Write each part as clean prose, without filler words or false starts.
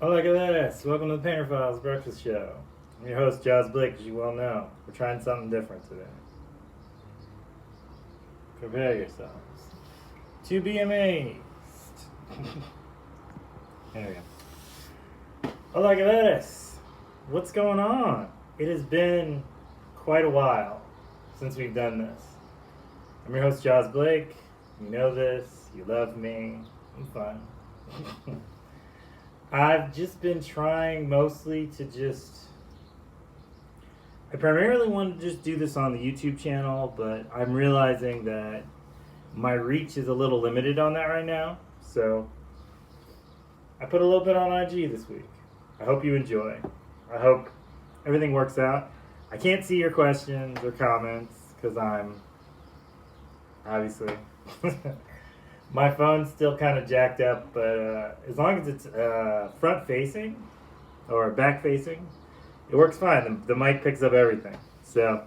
Oh, look at this. Welcome to the Painter Files Breakfast Show. I'm your host, Jaws Blake, as you well know. We're trying something different today. Prepare yourselves to be amazed. There we go. Oh, look at this. What's going on? It has been quite a while since we've done this. I'm your host, Jaws Blake. You know this. You love me. I'm fun. I've just been trying mostly to I primarily want to just do this on the YouTube channel, but I'm realizing that my reach is a little limited on that right now. So I put a little bit on IG this week. I hope you enjoy. I hope everything works out. I can't see your questions or comments because I'm obviously my phone's still kind of jacked up, but as long as it's front facing or back facing, it works fine. The mic picks up everything. So,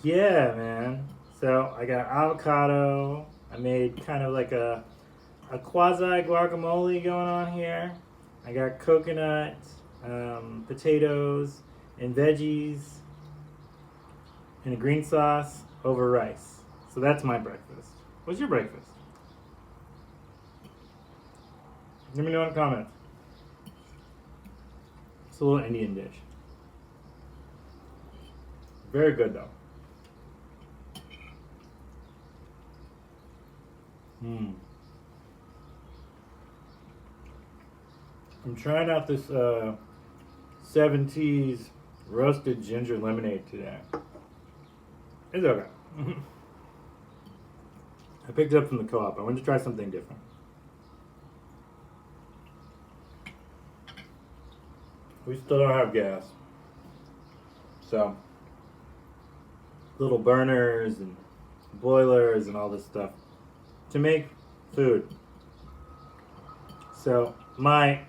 yeah, man. So, I got avocado. I made kind of like a quasi guacamole going on here. I got coconut, potatoes, and veggies, and a green sauce over rice. So, that's my breakfast. What's your breakfast? Let me know in the comments. It's a little Indian dish. Very good though. I'm trying out this 70s roasted ginger lemonade today. It's okay. I picked it up from the co-op. I wanted to try something different. We still don't have gas. So, little burners and boilers and all this stuff to make food. So, my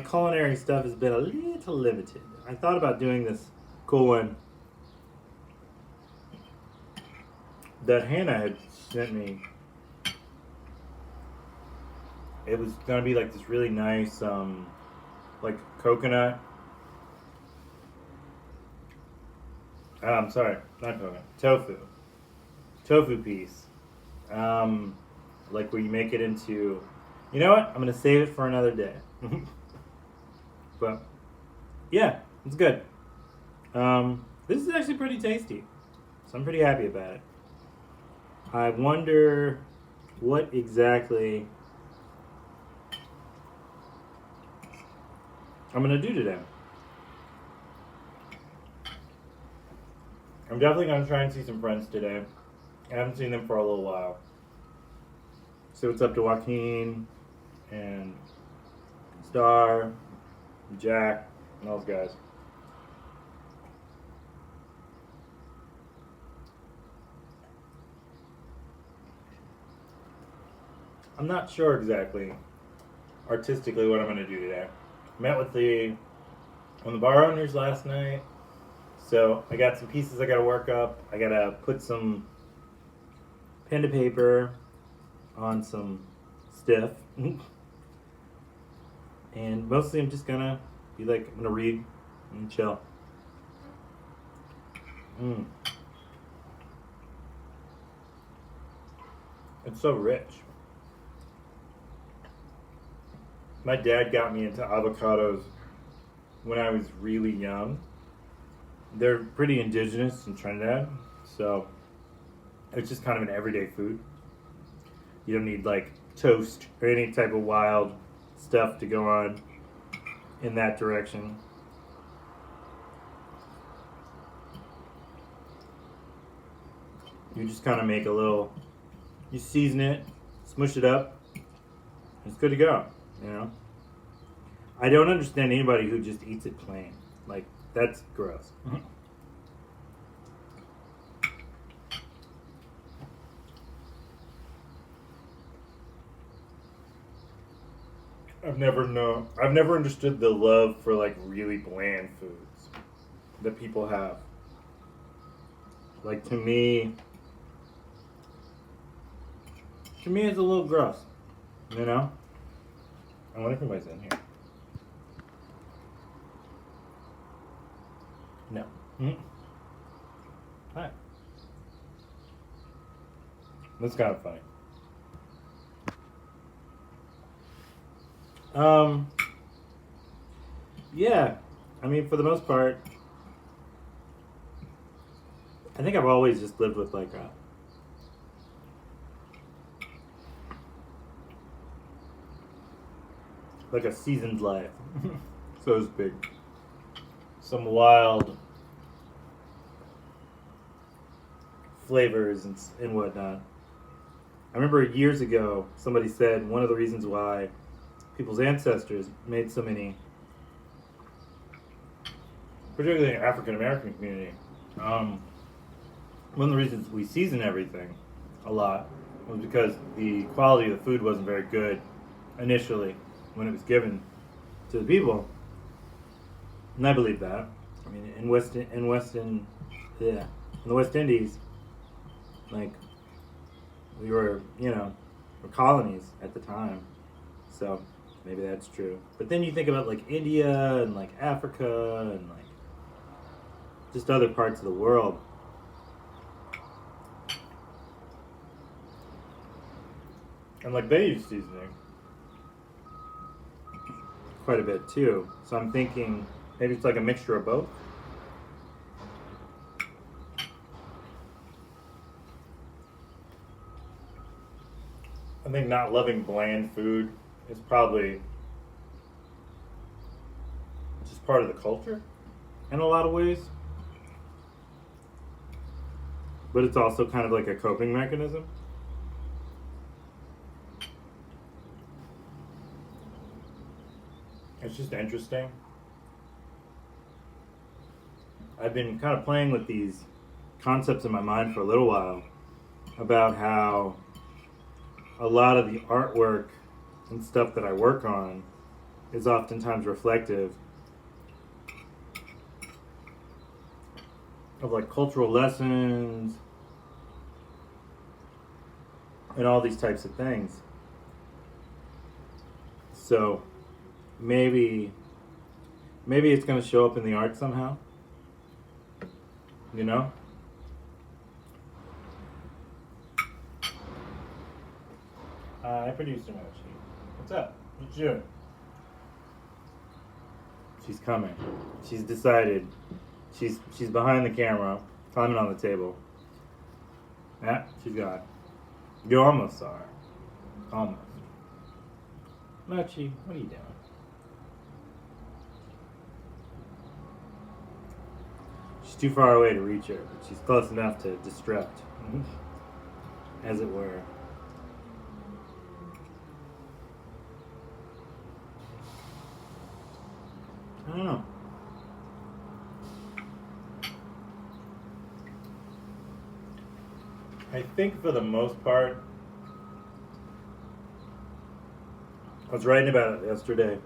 culinary stuff has been a little limited. I thought about doing this cool one that Hannah had sent me. It was gonna be like this really nice, like coconut. I'm sorry, not coconut. Tofu piece. Like where you make it into. You know what? I'm gonna save it for another day. But yeah, it's good. This is actually pretty tasty, so I'm pretty happy about it. I wonder what exactly I'm gonna do today. I'm definitely gonna try and see some friends today. I haven't seen them for a little while. So it's up to Joaquin and Star, and Jack, and those guys. I'm not sure exactly artistically what I'm gonna do today. Met with one of the bar owners last night. So I got some pieces I gotta work up. I gotta put some pen to paper on some stuff. And mostly I'm just gonna be like, I'm gonna read and chill. It's so rich. My dad got me into avocados when I was really young. They're pretty indigenous in Trinidad, so it's just kind of an everyday food. You don't need like toast or any type of wild stuff to go on in that direction. You just kind of make you season it, smush it up, it's good to go, you know? I don't understand anybody who just eats it plain. Like, that's gross. I've never understood the love for like really bland foods that people have. Like to me it's a little gross. You know? I wonder if anybody's in here. No. Mm-hmm. Hi. That's kind of funny. Yeah. I mean, for the most part, I think I've always just lived with like a seasoned life, so to speak. Some wild flavors and whatnot. I remember years ago somebody said one of the reasons why people's ancestors made so many, particularly in the African American community, one of the reasons we season everything a lot was because the quality of the food wasn't very good initially when it was given to the people, and I believe that. I mean, yeah, in the West Indies, like we were, were colonies at the time, so maybe that's true. But then you think about like India and like Africa and like just other parts of the world. And like they use seasoning quite a bit too. So I'm thinking maybe it's like a mixture of both. I think not loving bland food is probably just part of the culture in a lot of ways. But it's also kind of like a coping mechanism. It's just interesting. I've been kind of playing with these concepts in my mind for a little while about how a lot of the artwork and stuff that I work on is oftentimes reflective of like cultural lessons and all these types of things. So maybe it's going to show up in the art somehow, you know? Hi, producer Mochi. What's up? What you doing? She's coming. She's decided. She's behind the camera, climbing on the table. Yeah, she's gone. You almost saw her. Almost. Mochi, what are you doing? She's too far away to reach her, but she's close enough to distract, as it were. I don't know. I think for the most part, I was writing about it yesterday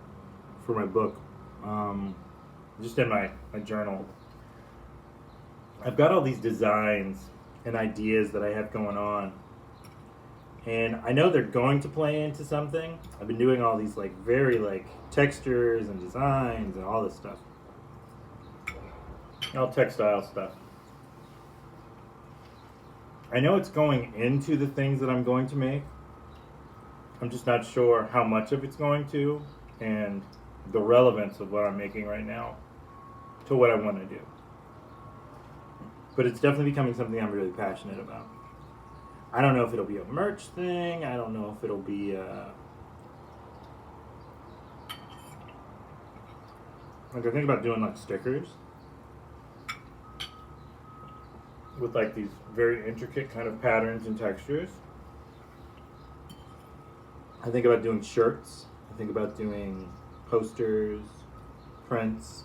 for my book, just in my journal. I've got all these designs and ideas that I have going on, and I know they're going to play into something. I've been doing all these like very like textures and designs and all this stuff, all textile stuff. I know it's going into the things that I'm going to make. I'm just not sure how much of it's going to and the relevance of what I'm making right now to what I want to do. But it's definitely becoming something I'm really passionate about. I don't know if it'll be a merch thing. I don't know if it'll be like I think about doing like stickers with like these very intricate kind of patterns and textures. I think about doing shirts. I think about doing posters, prints,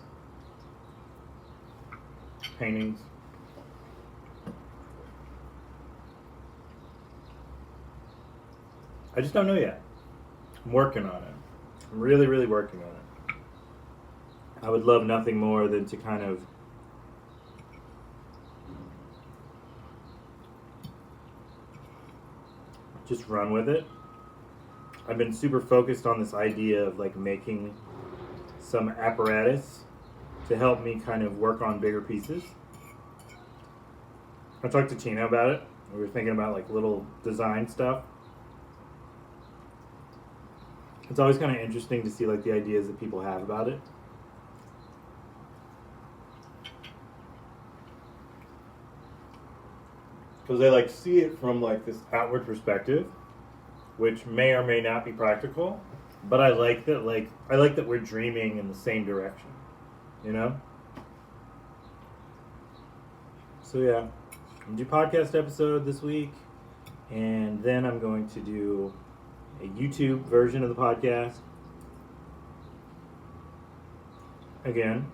paintings. I just don't know yet. I'm working on it. I'm really, really working on it. I would love nothing more than to kind of just run with it. I've been super focused on this idea of like making some apparatus to help me kind of work on bigger pieces. I talked to Tina about it. We were thinking about like little design stuff. It's always kind of interesting to see like the ideas that people have about it. Because they like see it from like this outward perspective, which may or may not be practical, but I like that we're dreaming in the same direction, you know? So yeah, I'm gonna do podcast episode this week, and then I'm going to do a YouTube version of the podcast. Again.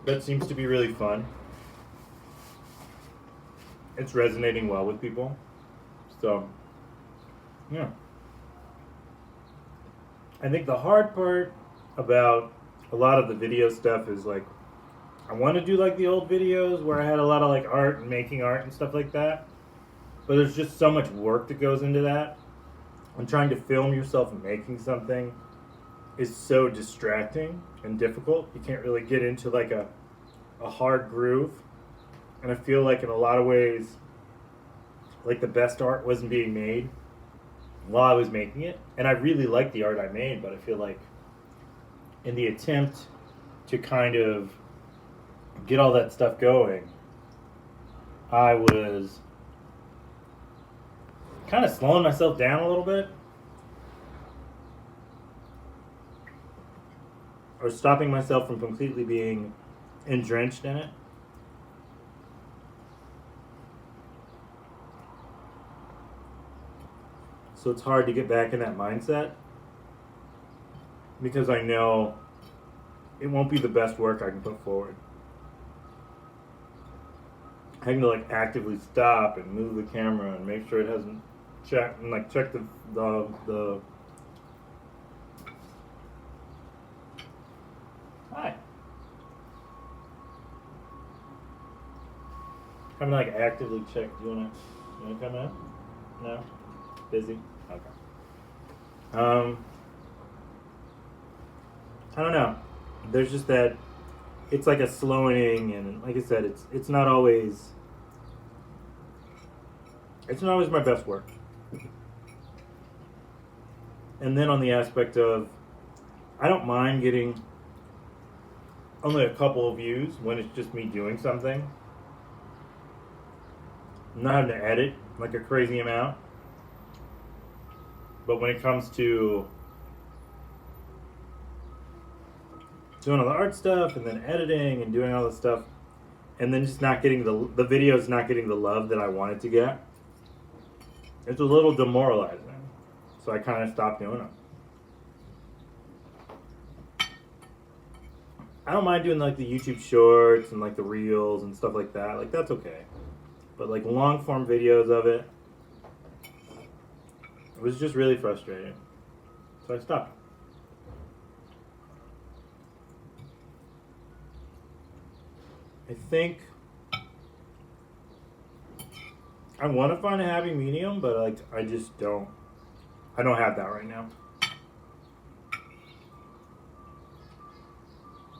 That seems to be really fun. It's resonating well with people. So, yeah. I think the hard part about a lot of the video stuff is like, I want to do like the old videos where I had a lot of like art and making art and stuff like that. But there's just so much work that goes into that. And trying to film yourself making something is so distracting and difficult. You can't really get into like a hard groove. And I feel like in a lot of ways, like the best art wasn't being made while I was making it. And I really like the art I made, but I feel like in the attempt to kind of get all that stuff going, I was kind of slowing myself down a little bit. Or stopping myself from completely being drenched in it. So it's hard to get back in that mindset because I know it won't be the best work I can put forward. Having to like actively stop and move the camera and make sure it hasn't checked and like check the Hi. Having to like actively check. Do you wanna come in? No? Busy? Okay. I don't know. There's just that it's like a slowing, and like I said, it's not always my best work. And then on the aspect of I don't mind getting only a couple of views when it's just me doing something. I'm not having to edit like a crazy amount. But when it comes to doing all the art stuff and then editing and doing all this stuff and then just not getting the videos not getting the love that I wanted to get, it's a little demoralizing. So I kind of stopped doing them. I don't mind doing like the YouTube shorts and like the reels and stuff like that. Like that's okay. But like long form videos of it, it was just really frustrating. So I stopped. I think I want to find a happy medium, but like I just don't. I don't have that right now.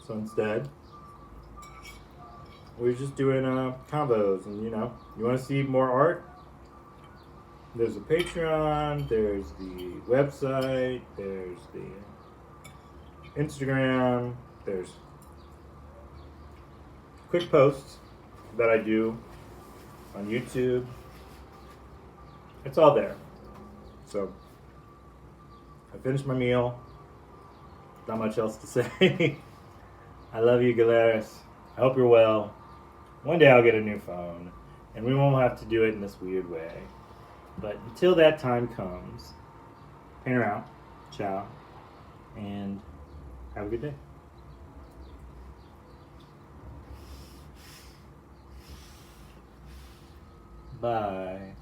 So instead, we're just doing combos, and you want to see more art? There's a Patreon, there's the website, there's the Instagram, there's quick posts that I do on YouTube. It's all there. So, I finished my meal. Not much else to say. I love you, Galeras. I hope you're well. One day I'll get a new phone, and we won't have to do it in this weird way. But until that time comes, paint her out, ciao, and have a good day. Bye.